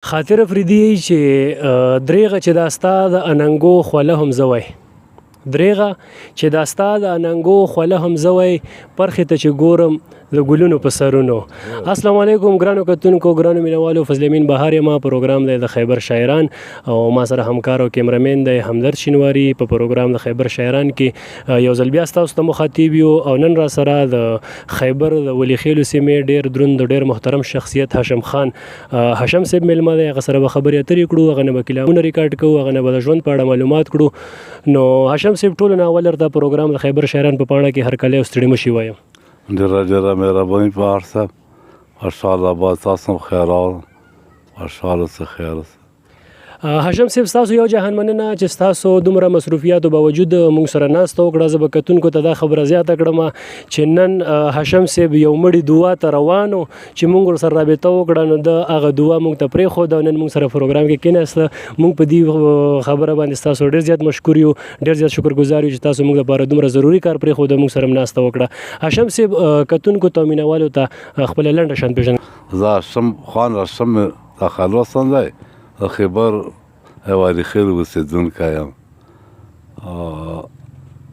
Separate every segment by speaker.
Speaker 1: خاطر افریدي چې دریغه چې دا ستا د اننګو خوله هم زوی دریغه چې دا ستا د اننګو خوله هم زوی پرخې ته چې ګورم د ګلونو په سرونو. السلام علیکم ګرانو کتونکو ګرانو مینوالو، فضل امین بهار یم. پروګرام دی د خیبر شاعران او ما سره همکار او کیمرمین دی حمدرد شینواری. په پروګرام د خیبر شاعران کې یو ځل بیا ستاسو ته مخاطب یو او نن را سره د خیبر د ولی خیلو سیمې ډیر دروند ډیر محترم شخصیت هاشم خان هاشم صاحب میلمه دی. هغه سره به خبرې اترې کړو، هغه نه به کلامونه ریکارډ کوو، هغه نه به د ژوند په اړه معلومات کړو. نو هاشم صاحب ټولو نه اول دا پروګرام د خیبر شاعران په پاڼه کې هرکلی او ستړي مشي وایم.
Speaker 2: ډېره مهرباني په هر څه. ماشاءالله باز تاسو هم خیر راغلم. ماشاءالله څه خیر اوسه.
Speaker 1: هاشم صاحب ستاسو یو جهان مننه چې ستاسو دومره مصروفیاتو باوجود موږ سره ناسته وکړه. زه به کتونکو ته دا خبره زیاته کړم چې نن هاشم صاحب یو مړي دعا ته روانو چې موږ ورسره رابطه وکړه، نو د هغه دعا موږ ته پرېښوده او نن موږ سره پروګرام کې کېناسته. موږ په دې خبره باندې ستاسو ډېر زیات مشکور یو، ډېر زیات شکرګزار یو چې تاسو موږ لپاره دومره ضروري کار پرېښوده، موږ سره ناسته وکړه. هاشم صاحب کتونکو ته مینوالو ته خپله لنډه شان پېژنه.
Speaker 2: زه هاشم خان هاشم تخلص دی د خیبر ولی خیل اوسېدونکی یم.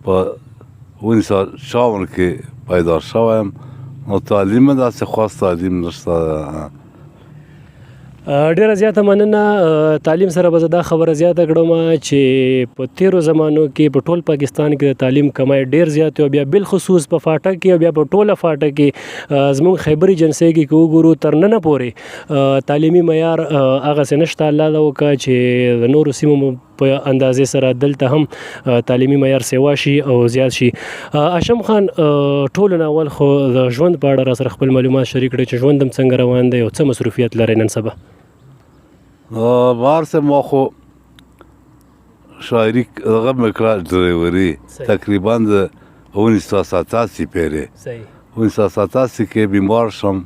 Speaker 2: په 1954 کې پیدا شوی یم. نو تعلیم مې داسې خاص تعلیم نشته.
Speaker 1: ډیره زیاته مننه. تعلیم سره به زه دا خبره زیاته کړم چې په تیرو زمانو کې په ټول پاکستان کې د تعلیم کمای ډیر زیات او بیا بالخصوص په فاټک کې او بیا په ټوله فاټک کې زموږ خیبر ایجنسۍ کې که وګورو تر ننه پورې تعلیمي معیار هغسې نشته. الله دې وکړه چې د نورو سیمو په اندازې سره دلته هم تعلیمي معیار سیوا شي او زیات شي. هاشم خان ټولو نه اول خو د ژوند په اړه را سره خپل معلومات شریک کړئ چې ژوند هم څنګه روان دی او څه مصروفیت لرئ نن سبا.
Speaker 2: بهر سے ما خو شاعری هغه مې کړه ډرایوري تقریبا د 1987 پیرې 1987 کې بیمار شم.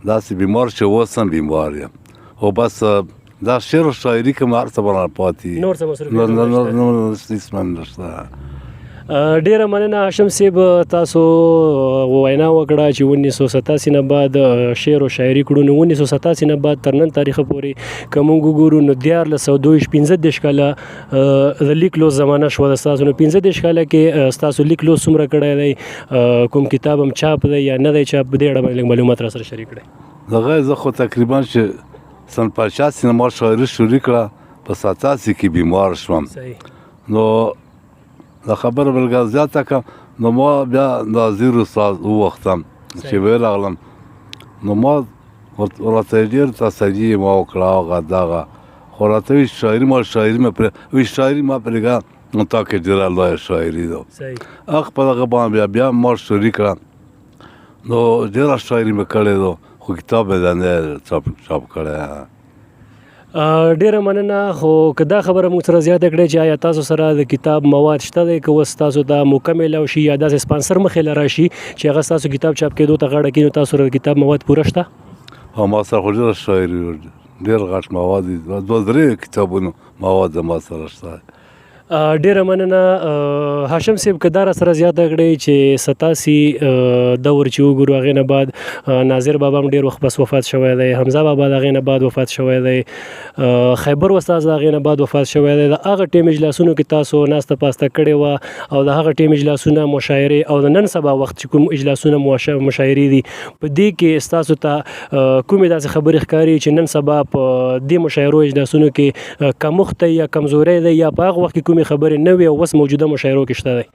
Speaker 2: داسې بیمار چې اوس هم بیمار یم او بس دا شعر و شاعري که هر څه به پاتې
Speaker 1: نور څه مصروفیت
Speaker 2: نشته.
Speaker 1: ډیره مننه هاشم صاحب، تاسو وینا وکړه چې 1987 نه بعد شعر او شاعري کړو. نو 1987 نه بعد تر نن تاریخ پورې که موږ وګورو نو 15 کاله د لیک لوست زمانه شوه د ستاسو. نو 15 کاله کې ستاسو لیک لوست څومره کړی دی؟ کوم کتاب هم چاپ دی یا نه دی چاپ؟ په دې اړه باندې معلومات را سره شریک کړئ.
Speaker 2: دغه زه خو تقریبا چې سن 85 نه ما شاعري شروع کړه، په 87 کې بیمار شوم. نو دا خبره بلګه زیاته کړم. نو ما بیا ناظر استاد ووختم چې ویې راغلم. نو ما ورته ډېر تسلي ما وکړه هغه دغه خو راته وایي شاعري ما پرېږده، نو تا کې ډېره لویه شاعري ده. هغه په دغه باندې بیا ما شروع کړه. نو ډېره شاعري مې کړې ده خو کتاب مې نه چاپ کړی.
Speaker 1: ډیره مننه. خو که دا خبره موږ سره زیاته کړې چې آیا تاسو سره د کتاب مواد شته دی؟ که اوس تاسو دا مکمل او شي یا داسې سپانسر مخې له راشي چې هغه ستاسو کتاب چاپ کېدو ته غاړه کړي، نو تاسو سره د کتاب مواد پوره شته؟
Speaker 2: ما سره خو ډېره شاعري ډېر غټ مواد دي، 2-3 کتابونو مواد ما سره شته.
Speaker 1: ډیره مننه هاشم صاحب. که دا را سره زیاته کړئ چې 87 دور چې وګورو هغې نه بعد ناظر بابا هم ډېر وخت بس وفات شوی دی، حمزه بابا د هغې نه بعد وفات شوی دی، خیبر استاد د هغې نه بعد وفات شوی دی. د هغه ټیم اجلاسونو کې تاسو ناسته پاسته کړې وه او د هغه ټیم اجلاسونه مشاعرې او د نن سبا وخت چې کوم اجلاسونه مشاعرې دي په دې کې ستاسو ته کومې داسې خبرې ښکاري چې نن سبا په دې مشاعرو اجلاسونو کې کمښت دی یا کمزوری دی یا په هغه وخت کې خبرې نه وي او اوس موجوده مشاعرو کې شته دی؟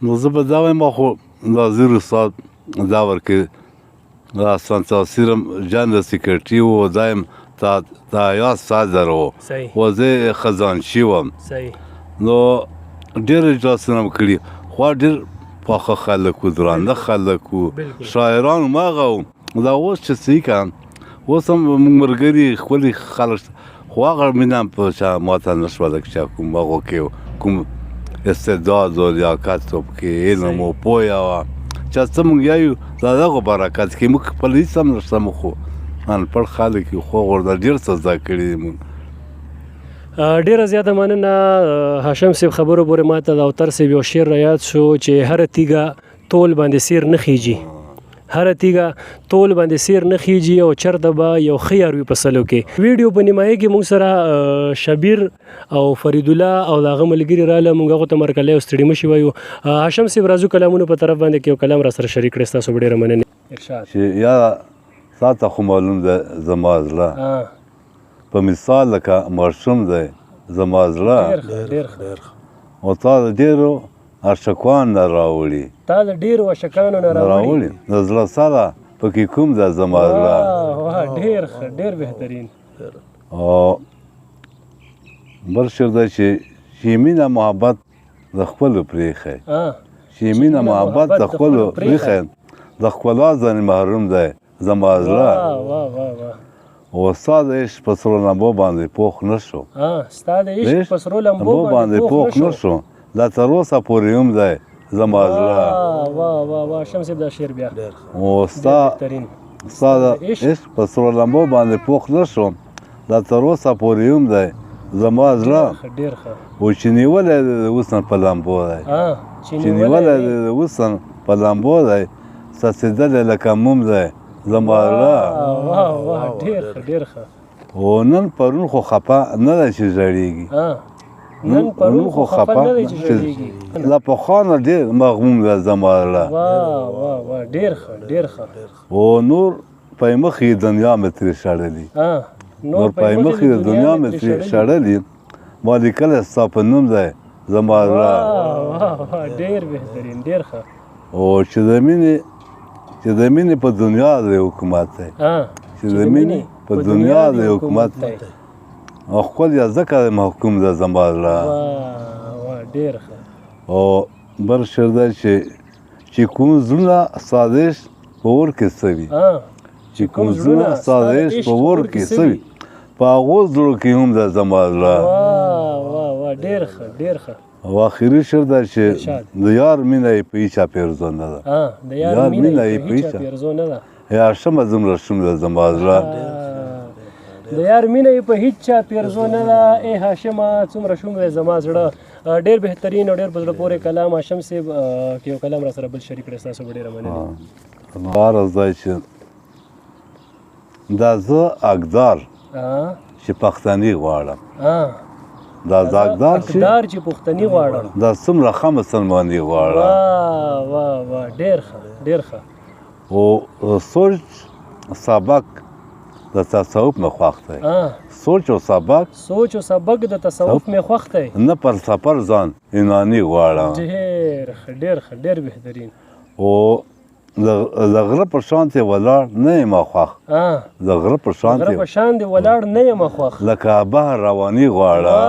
Speaker 2: نو زه به دا وایم خو ناظر استاد دور کې دا سنتاسیرم جنرال سیکرټري و، دایم تا یا صدر و زه خزانچي وم. نو ډېر اجلاسونه م کړي خو ډېر پاخه خلک و، درانده خلک و، شاعران هم هغه و. دا اوس چې څه کړم اوس هم موږ ملګري ښکلي خلک خو هغه مینه په چا ماته نه شوله چې کوم هغو کې کوم استعداد و لیاقت و پکې علم و پویه وه چې څه موږ یایو د هغو برکت کې موږ خپل هېڅ هم نشته. موږ خو انپړ خلک یو خو غورده ډېر څه زده کړي دي موږ.
Speaker 1: ډیره زیاته مننه هاشم صاحب. خبرو پورې ماته د اوتر صاحب یو شعر را یاد شو چې هره تیږه تول باندې سیر نه خیږي. هر تیګه تول باندې سیر نه خیږي او چرته به یو خیار وي په سلو کې. ویډیو په نیمایي کې موږ سره شبیر او فرید الله او د هغه ملګري راله موږ هغو ته مرکلی او ستړي مه شي وایو. هاشم صاحب راځو کلامونو په طرف باندې کې یو کلام را سره شریک کړئ. ستاسو به ډېره مننې. ارشاد
Speaker 2: چې یا تاته خو معلوم ده زما زړه په مثال لکه ماشوم دی زما زړه او تا د ډېرو عاشقان نه راوړي
Speaker 1: تا د ډېرو عاشقانو نه راوړي
Speaker 2: د زړه سره پکې کوم ده زما زړه.
Speaker 1: ډېر ښه ډېر بهترین.
Speaker 2: او بل شعر دی چې مینه محبت د خپلو پرېښی چې مینه محبت د خپلو پرېښی د ښکلا ځنې محروم دی زما زړه. او ستا د عشق په سرو لمبو باندې پوخ نه شو
Speaker 1: ستا د عشق په سرو لمبو باندې
Speaker 2: پوخ نه شو دا تر اوسه پورې هم دی زما زړه.
Speaker 1: هاشم صاحب دا شعر بیا
Speaker 2: او ستا د عشق په سرو لمبو باندې پوخ نه شو دا تر اوسه پورې هم دی زما زړه. او چې نیولی دی د وسن په لمبو دی چې نیولی دی د وسن په لمبو دی څڅېدلی لکه موم دی زما زړه. او نن پرون خو خفه نه دی چې ژړېږي نن پرون خو خفه نه دی چې ژړېږي له پخوا نه ډېر مغموم دی زما زړه. او نور پی مخې دنیا مې ترې شړلي نور پی مخې د دنیا مې ترې شړلي ما لیکلی ستا په نوم دی زما زړه. او چې د مینې په دنیا دی حکومت دی چې د مینې په دنیا دی حکومت دی او خپل یا ځکه محکوم ده زما زړه. او بل شعر دی چې کوم زړونه ستا د عشق په اور کې سوي چې کوم زړونه ستا د عشق په اور کې سوي په هغو زړو کې هم ده زما زړه. او آخري شعر دی چې د یار مینه یې په هیچا پیرزو نه ده یار مینه یې په هیچا یا شمه زمره شوم ده زما زړه.
Speaker 1: د یار مینه یې په هیڅ چا پیرزو نه ده ای هاشمه څومره شوم دی زما زړه. ډېر بهترین او ډېر په زړه پورې کلام. هاشم صاحب که یو کلام را سره بل شریک کړی ستاسو به ډېره مننې.
Speaker 2: عرض دی چې دا زه اقدار چې پښتني غواړم دا زه اقدار
Speaker 1: چې پښتني غواړم
Speaker 2: دا څومره ښه مسلماني غواړم.
Speaker 1: ډېر ښه ډېر ښه.
Speaker 2: او سوچ سبق د تصوف مې خوښ دی سوچ او سبق
Speaker 1: د تصوف مې خوښ دی
Speaker 2: نه پر سفر ځان یوناني غواړم.
Speaker 1: ډېر ښه ډېر بهترین.
Speaker 2: او د غره په شانتې ولاړ نه یم خوښ د غره په
Speaker 1: شانتې ولاړ نه یم خوښ
Speaker 2: لکه بحر رواني غواړم.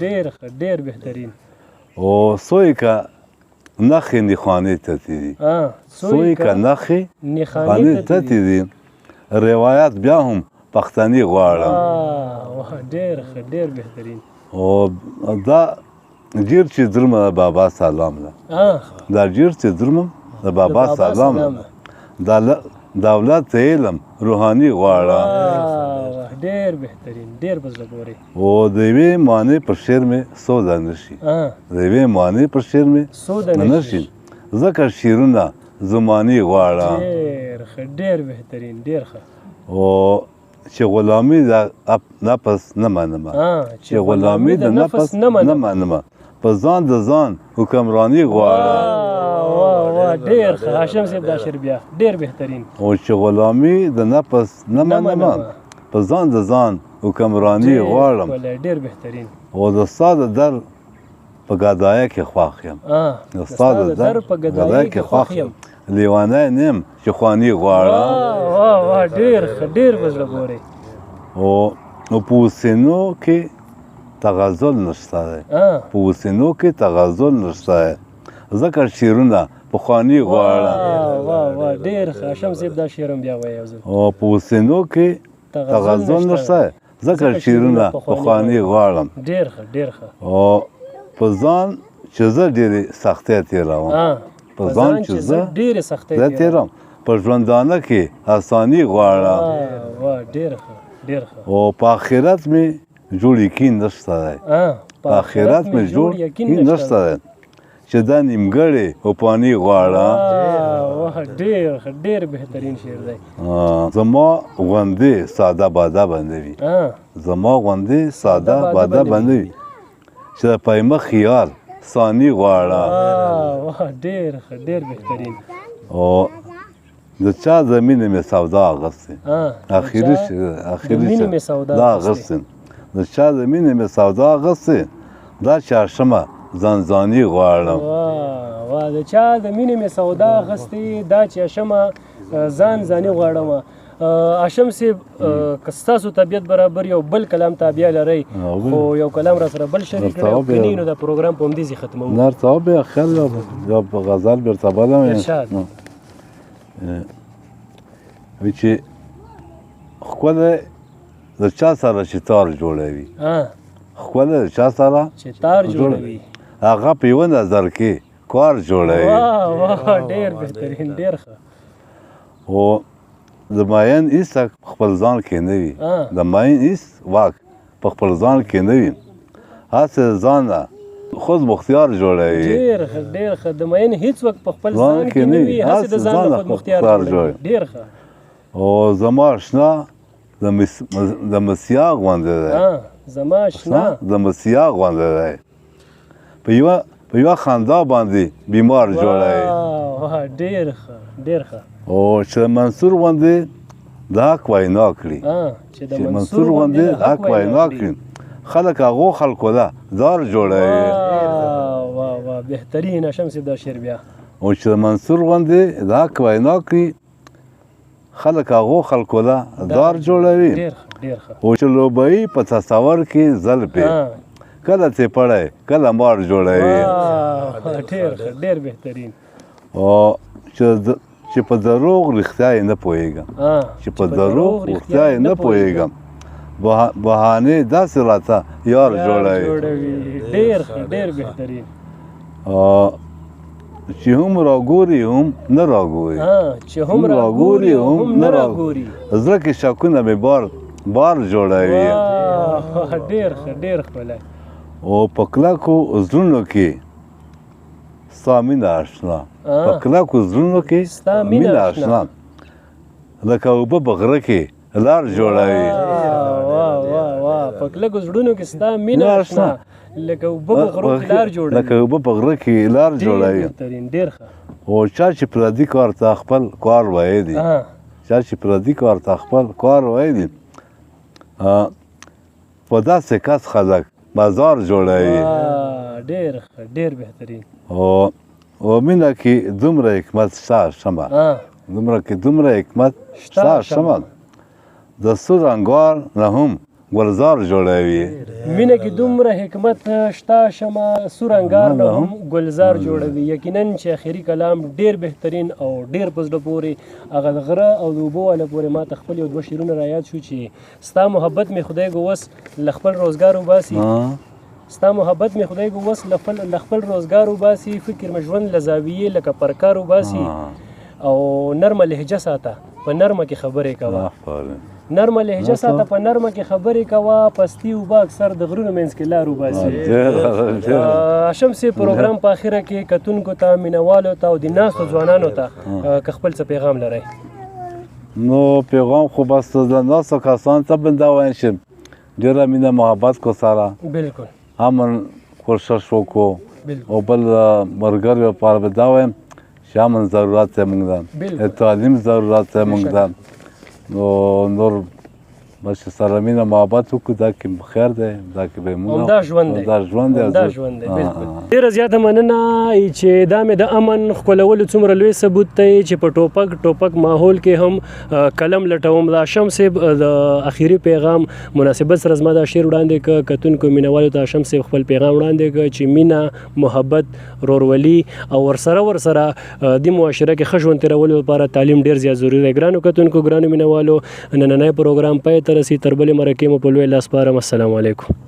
Speaker 1: ډېر ښه ډېر بهترین.
Speaker 2: او سوی که نخې نښانې تتې دي سوی که نخې نښانې تتې دي روایت بیا هم پښتني غواړم.
Speaker 1: ډېر ښه ډېر بهترین.
Speaker 2: او دا جیر چې درمه د بابا سلام ده دا جیر چې درمم د بابا سلام ده دولت علم روحاني غواړم.
Speaker 1: ډېر بهترین ډېر په زړه پورې.
Speaker 2: او د یوې معنی پر شعر مې سوده نشي د یوې معنی پر شعر مې نشي ځکه شعرونه زماني غواړم.
Speaker 1: ډېر بهترین ډېر ښه.
Speaker 2: او چې غلامي د نفس نه منمه چې غلامي د نفس نه منمه په ځان د ځان حکمراني غواړم.
Speaker 1: ډېر ښه هاشم صاحب دا شعر بیا ډېر بهترین.
Speaker 2: او چې غلامي د نفس نه منمه په ځان د ځان حکمراني غواړم.
Speaker 1: ډېر بهترین.
Speaker 2: او د ستا د در په ګدایه کې خوښ یم د ستا د در په ګدایه کې خوښ یم لیوانی نیم چې خواني غواړم.
Speaker 1: ډېر ښه ډېر په زړه پورې.
Speaker 2: او په اوسینو کې تغزل نشته دی په اوسینو کې تغزل نشته دی ځکه شعرونه پخواني غواړم.
Speaker 1: ډېر ښه هاشم صاحب دا شعر هم بیا وایه یو ځل.
Speaker 2: او په اوسینو کې تغزل نشته دی ځکه شعرونه پخواني غواړم.
Speaker 1: ډېر ښه ډېر ښه.
Speaker 2: او په ځان چې زه ډېرې سختۍ تېروم په ځان چې زه
Speaker 1: ډېرې سختۍ
Speaker 2: تېروم په ژوندانه کې اساني غواړم.
Speaker 1: ډېر ښه ډېر ښه.
Speaker 2: او په آخرت مې جوړ یقین نشته دی په آخرت مې جوړ یقین نشته دی چې دا نیمګړې او پانی غواړه
Speaker 1: ډېر بهترین شعر دی
Speaker 2: زما غوندې ساده باده باندې وي زما غوندې ساده باده باندې وي چې د پایمه خیال ثاني غواړه
Speaker 1: ډېر بهترین
Speaker 2: او د چا زمینه مې سودا اغستې اخري دا اغستې د چا زمینه مې سودا اغستې دا چاشمه ځانځاني غواړم
Speaker 1: د چا د مینې مې سودا اخیستې دا چاشمه ځانځاني غواړم هاشم صاحب که ستاسو طبیعت برابر یو بل کلام تابع لرئ خو یو کلام را سره بل شریک کړئ او کنی نو د پروګرام په همدې ځای ختموو
Speaker 2: درته وبیا خیر یا په غزل بیرته بلم وی چې ښکلی د چا سره چې تار جوړوي ښکلی د چا سره
Speaker 1: چې تار جوړوي
Speaker 2: هغه په یوه نظر کې کار جوړوي
Speaker 1: ډېر بهترین ډېر ښه
Speaker 2: او د ماین ایست خپل ځان کې نه وي د ماین ایست واک په خپل ځان کې نه وي هسې ځان نه خود مختار جوړوي
Speaker 1: ډېر ښه د ماین هیڅ وخت په خپل ځان کې نه وي هسې د ځان نه خود مختار جوړوي ډېر ښه
Speaker 2: او زما اشنا د مسیح غوندې دی
Speaker 1: زما اشنا
Speaker 2: د مسیح غوندې دی په یوه خندا باندې بیمار جوړوي
Speaker 1: ډېر ښه
Speaker 2: او چې منصور غوندې د حق وینا کړي
Speaker 1: چې
Speaker 2: منصور غوندې د حق وینا کړي خلک هغو خلکو له دار جوړوي
Speaker 1: بهترین هاشم صاحب دا شعر بیا
Speaker 2: او چې منصور غوندې د حق وینا کړي خلک هغو خلکو له دار جوړوي او چې لوبوي په تصور کې زلفې کله څه پړی کله مار جوړوي
Speaker 1: ډېر بهترین
Speaker 2: او چې په دروغ رښتیا یې نه پوهېږم چې په دروغ رښتیا یې نه پوهېږم بهانې داسې راته یار جوړوي
Speaker 1: ډېر بهترین
Speaker 2: چې هم راګوري هم نه راګوري
Speaker 1: چې هم راګوري هم نه راګوري
Speaker 2: زړه کې شکونه مې بار جوړوي
Speaker 1: ډېر ښکلی
Speaker 2: او په کلکو زړونو کې ستا مینه اشنا په کلکو زړونو کې ستا مینه اشنا لکه اوبه په غره کې لار جوړوي
Speaker 1: په کلکو زړونو کې ستا مینه اشنا لکه اوبه په غره کې لار جوړوي
Speaker 2: لکه اوبه په غره کې لار جوړوي
Speaker 1: ډېر ښه
Speaker 2: او چا چې پردي کار ته خپل کار ویلی چا چې پردي کار ته خپل کار ویلی په داسې کس خلک بازار جوړوي
Speaker 1: ډېر بهترین
Speaker 2: او مینه کې دومره حکمت شته شمه دومره حکمت شته شمه د سور انګار نه هم ګلزار جوړوي
Speaker 1: مینه کې دومره حکمت شته شمه سور انګار نه هم ګلزار جوړوي یقینا چې اخري کلام ډېر بهترین او ډېر په زړه پورې هغه د غره او د اوبو والا پورې ما ته خپل یو دوه شعرونه را یاد شو چې ستا محبت مې خدای ګوس له خپل روزګار وباسي ستا محبت مې خدای ګوس له خپل روزګار وباسي فکر مې ژوند له زاویې لکه پرکار وباسي او نرمه لهجه ساته په نرمه کې خبرې کوه نرمه لهجه ساته په نرمه کې خبرې کوه پستي اوبه اکثر د غرونو منځ کې لار وباسي هاشم صاحب پروګرام په اخره کې کتونکو ته مینوالو ته او د ناستو ځوانانو ته که خپل څه پیغام لرئ
Speaker 2: نو پیغام خو بس د ناستو کسانو ته بنده وایم چې ډېره مینه محبت کو سره
Speaker 1: بلکل
Speaker 2: امن کوشش وکړو او بل ملګرو لپاره به دا وایم چې امن ضرورت دی موږ ته تعلیم ضرورت دی موږ ته نو نور بس سره مینه محبت وکړو دا کې خیر دی دا کې به موږ
Speaker 1: همدا ژوند دی بلکل ډېره زیاته مننه چې دا مې د امن ښکلولو څومره لوی ثبوت دی چې په ټوپک ماحول کې هم قلم لټوم د هاشم صاحب د اخري پیغام مناسبت سره زما دا شعر وړاندې کړ کتونکو مینوالو ته هاشم صاحب خپل پیغام وړاندې کړ چې مینه محبت رورولي او ورسره د معاشره کې ښه ژوند تېرولو لپاره تعلیم ډېر زیات ضروري دی ګرانو کتونکو ګرانو مینوالو نننی پروګرام پای ته رسي تر بلې مرکې مو په لوی لاس سپارم السلام علیکم